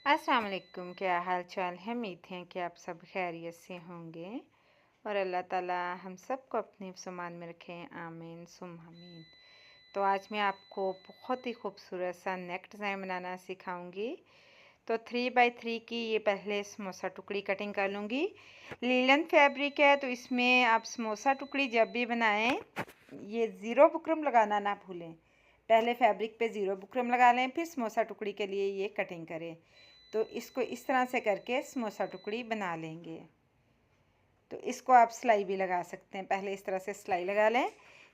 अस्सलाम वालेकुम। क्या हाल चाल है? उम्मीद है कि आप सब खैरियत से होंगे और अल्लाह ताला हम सबको अपने समान में रखें, आमीन सुम आमीन। तो आज मैं आपको बहुत ही खूबसूरत सा नेक डिज़ाइन बनाना सिखाऊंगी। तो 3x3 की ये पहले समोसा टुकड़ी कटिंग कर लूँगी। लीलन फैब्रिक है तो इसमें आप समोसा टुकड़ी जब भी बनाएं ये ज़ीरो बुकरम लगाना ना भूलें। पहले फैब्रिक पे ज़ीरो बुकरम लगा लें, फिर समोसा टुकड़ी के लिए ये कटिंग करें। तो इसको इस तरह से करके समोसा टुकड़ी बना लेंगे। तो इसको आप सिलाई भी लगा सकते हैं। पहले इस तरह से सिलाई लगा लें।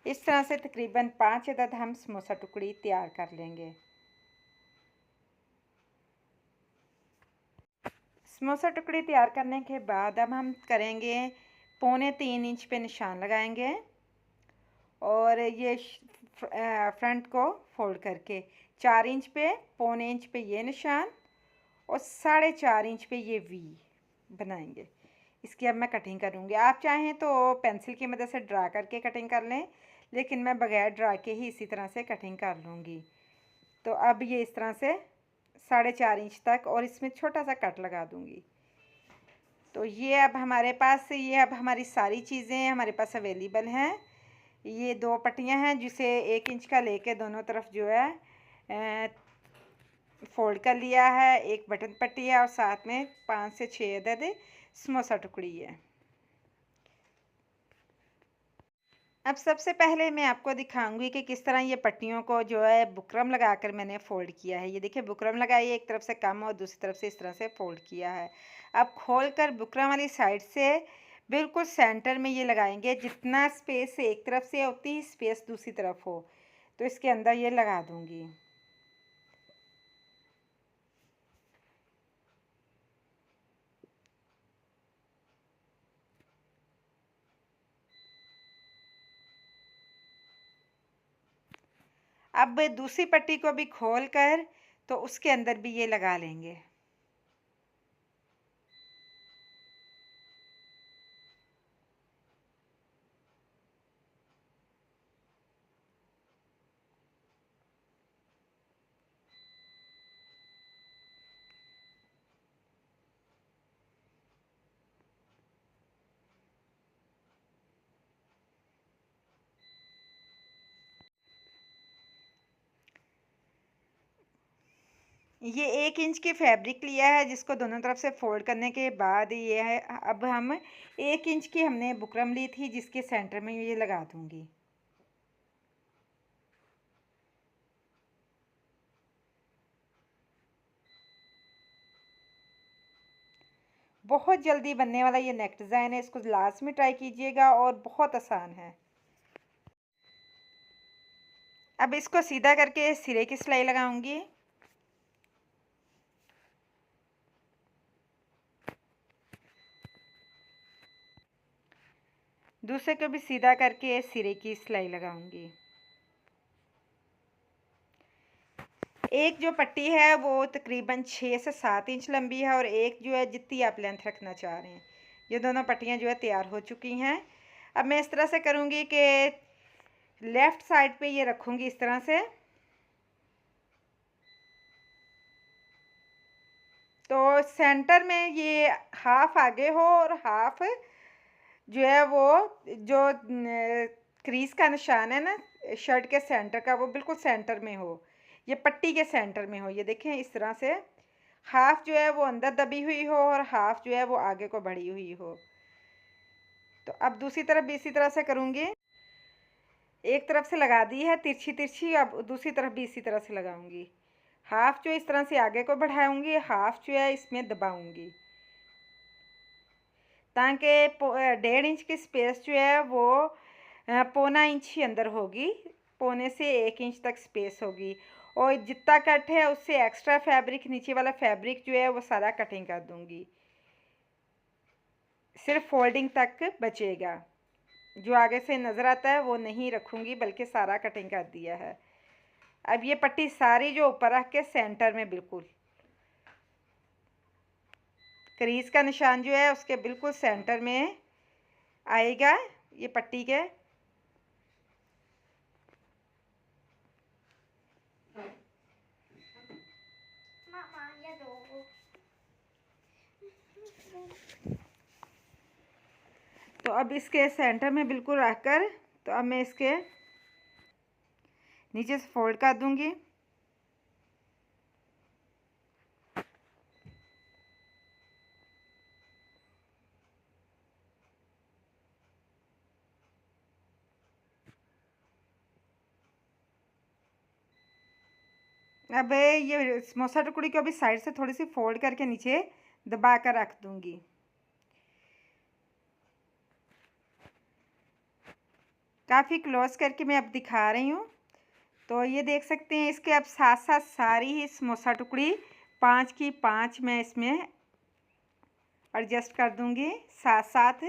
इस तरह से तकरीबन 5 अदद हम समोसा टुकड़ी तैयार कर लेंगे। समोसा टुकड़ी तैयार करने के बाद अब हम करेंगे 3.25 इंच पे निशान लगाएंगे और ये फ्रंट को फोल्ड करके 4 इंच पे, 1.25 इंच पे ये निशान और 4.5 इंच पे ये वी बनाएंगे। इसकी अब मैं कटिंग करूँगी। आप चाहें तो पेंसिल की मदद से ड्रा करके कटिंग कर लें, लेकिन मैं बगैर ड्रा के ही इसी तरह से कटिंग कर लूँगी। तो अब ये इस तरह से 4.5 इंच तक और इसमें छोटा सा कट लगा दूँगी। तो ये अब हमारे पास अब हमारी सारी चीज़ें हमारे पास अवेलेबल हैं। ये 2 पट्टियाँ हैं जिसे 1 इंच का लेके दोनों तरफ जो है फोल्ड कर लिया है। एक बटन पट्टी है और साथ में 5 से 6 अदद समोसा टुकड़ी है। अब सबसे पहले मैं आपको दिखाऊंगी कि किस तरह ये पट्टियों को जो है बुकरम लगाकर मैंने फ़ोल्ड किया है। ये देखिए बुकरम लगाई है, एक तरफ से कम और दूसरी तरफ से इस तरह से फ़ोल्ड किया है। अब खोलकर बुकरम वाली साइड से बिल्कुल सेंटर में ये लगाएंगे। जितना स्पेस एक तरफ से उतनी ही स्पेस दूसरी तरफ हो, तो इसके अंदर ये लगा दूँगी। अब दूसरी पट्टी को भी खोल कर तो उसके अंदर भी ये लगा लेंगे। ये 1 इंच की फैब्रिक लिया है जिसको दोनों तरफ से फोल्ड करने के बाद ये है। अब हम 1 इंच की हमने बुकरम ली थी जिसके सेंटर में ये लगा दूंगी। बहुत जल्दी बनने वाला ये नेक डिज़ाइन है, इसको लास्ट में ट्राई कीजिएगा और बहुत आसान है। अब इसको सीधा करके सिरे की सिलाई लगाऊंगी। दूसरे को भी सीधा करके सिरे की सिलाई लगाऊंगी। एक जो पट्टी है वो तकरीबन 6 से 7 इंच लंबी है और एक जो है जितनी आप लेंथ रखना चाह रहे हैं। ये दोनों पट्टियाँ जो है तैयार हो चुकी हैं। अब मैं इस तरह से करूँगी कि लेफ़्ट साइड पे ये रखूँगी इस तरह से। तो सेंटर में ये हाफ आगे हो और हाफ जो है वो जो क्रीज का निशान है ना शर्ट के सेंटर का, वो बिल्कुल सेंटर में हो, ये पट्टी के सेंटर में हो। ये देखें इस तरह से हाफ जो है वो अंदर दबी हुई हो और हाफ जो है वो आगे को बढ़ी हुई हो। तो अब दूसरी तरफ भी इसी तरह से करूँगी। एक तरफ से लगा दी है तिरछी तिरछी, अब दूसरी तरफ भी इसी तरह से लगाऊंगी। हाफ जो इस तरह से आगे को बढ़ाऊंगी, हाफ जो है इसमें दबाऊंगी ताकि 1.5 इंच की स्पेस जो है वो 1.25 इंच ही अंदर होगी। 1.25 से 1 इंच तक स्पेस होगी और जितना कट है उससे एक्स्ट्रा फैब्रिक, नीचे वाला फैब्रिक जो है वो सारा कटिंग कर दूंगी। सिर्फ फोल्डिंग तक बचेगा, जो आगे से नज़र आता है वो नहीं रखूँगी बल्कि सारा कटिंग कर दिया है। अब ये पट्टी सारी जो ऊपर रख के सेंटर में बिल्कुल क्रीज का निशान जो है उसके बिल्कुल सेंटर में आएगा ये पट्टी के। तो अब इसके सेंटर में बिल्कुल रखकर तो अब मैं इसके नीचे से फोल्ड कर दूंगी। अब ये समोसा टुकड़ी को अभी साइड से थोड़ी सी फोल्ड करके नीचे दबा कर रख दूंगी। काफ़ी क्लोज करके मैं अब दिखा रही हूँ। तो ये देख सकते हैं इसके अब साथ साथ सारी ही समोसा टुकड़ी 5 की 5 मैं इसमें एडजस्ट कर दूंगी साथ साथ।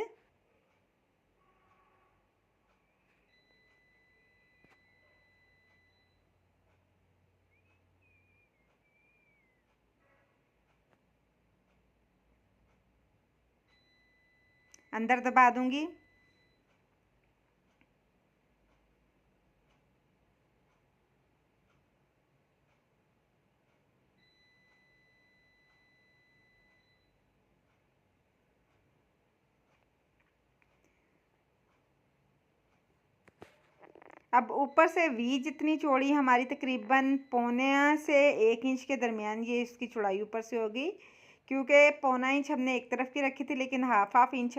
अंदर दबा दूंगी। अब ऊपर से वी जितनी चौड़ी हमारी तकरीबन 1.25 से 1 इंच के दरमियान ये इसकी चौड़ाई ऊपर से होगी, क्योंकि 1.25 इंच हमने एक तरफ की रखी थी लेकिन हाफ इंच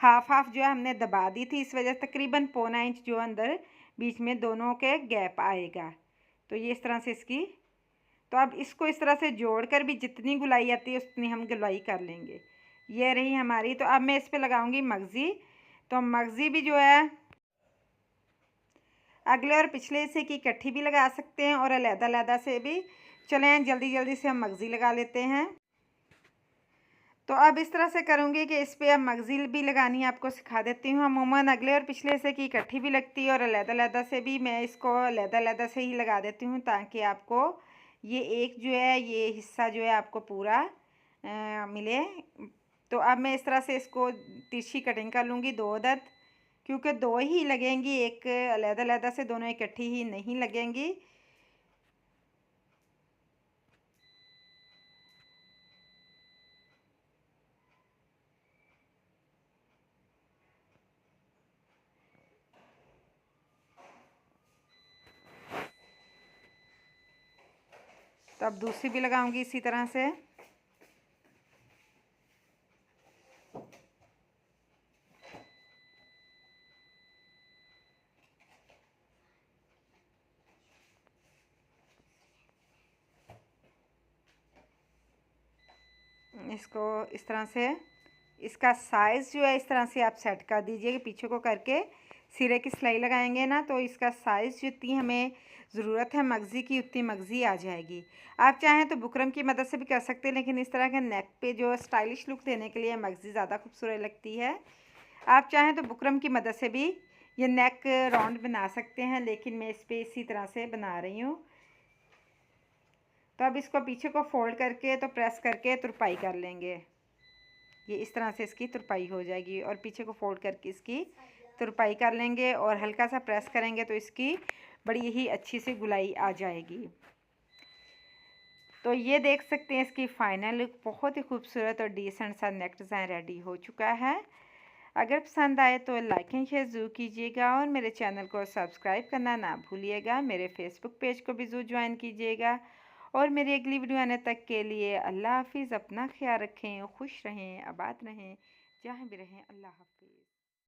हाफ जो है हमने दबा दी थी, इस वजह से तकरीबन 1.25 इंच जो अंदर बीच में दोनों के गैप आएगा। तो ये इस तरह से इसकी, तो अब इसको इस तरह से जोड़कर भी जितनी गुलाई आती है उतनी हम गुलाई कर लेंगे। ये रही हमारी। तो अब मैं इस पर लगाऊंगी मगज़ी। तो मगज़ी भी जो है अगले और पिछले हिस्से की इकट्ठी भी लगा सकते हैं और अलग-अलग से भी। चलें जल्दी जल्दी से हम मगज़ी लगा लेते हैं। तो अब इस तरह से करूँगी कि इस पे अब मगज़ी भी लगानी आपको सिखा देती हूँ। अमूमन अगले और पिछले हिस्से की इकट्ठी भी लगती है और अलग-अलग से भी। मैं इसको अलग-अलग से ही लगा देती हूँ ताकि आपको ये एक जो है ये हिस्सा जो है आपको पूरा मिले। तो अब मैं इस तरह से इसको तिरछी कटिंग कर लूँगी 2 अदद, क्योंकि 2 ही लगेंगी, एक अलग-अलग से दोनों इकट्ठी ही नहीं लगेंगी। तो अब दूसरी भी लगाऊंगी इसी तरह से। इसको इस तरह से, इसका साइज़ जो है इस तरह से आप सेट कर दीजिए। पीछे को करके सिरे की सिलाई लगाएंगे ना तो इसका साइज़ जितनी हमें ज़रूरत है मगज़ी की उतनी मगज़ी आ जाएगी। आप चाहें तो बुकरम की मदद से भी कर सकते हैं, लेकिन इस तरह के नेक पे जो स्टाइलिश लुक देने के लिए मगज़ी ज़्यादा खूबसूरत लगती है। आप चाहें तो बुकरम की मदद से भी ये नेक राउंड बना सकते हैं, लेकिन मैं इस पर इसी तरह से बना रही हूँ। तो अब इसको पीछे को फोल्ड करके तो प्रेस करके तुरपाई कर लेंगे। ये इस तरह से इसकी तुरपाई हो जाएगी और पीछे को फोल्ड करके इसकी तुरपाई कर लेंगे और हल्का सा प्रेस करेंगे तो इसकी बड़ी ही अच्छी सी गुलाई आ जाएगी। तो ये देख सकते हैं इसकी फाइनल लुक बहुत ही खूबसूरत और डिसेंट सा नेक डिज़ाइन रेडी हो चुका है। अगर पसंद आए तो लाइक एंड शेयर ज़रूर कीजिएगा और मेरे चैनल को सब्सक्राइब करना ना भूलिएगा। मेरे फेसबुक पेज को भी ज़रूर ज्वाइन कीजिएगा। और मेरी अगली वीडियो आने तक के लिए अल्लाह हाफिज़। अपना ख्याल रखें, खुश रहें, आबाद रहें, जहाँ भी रहें। अल्लाह हाफिज़।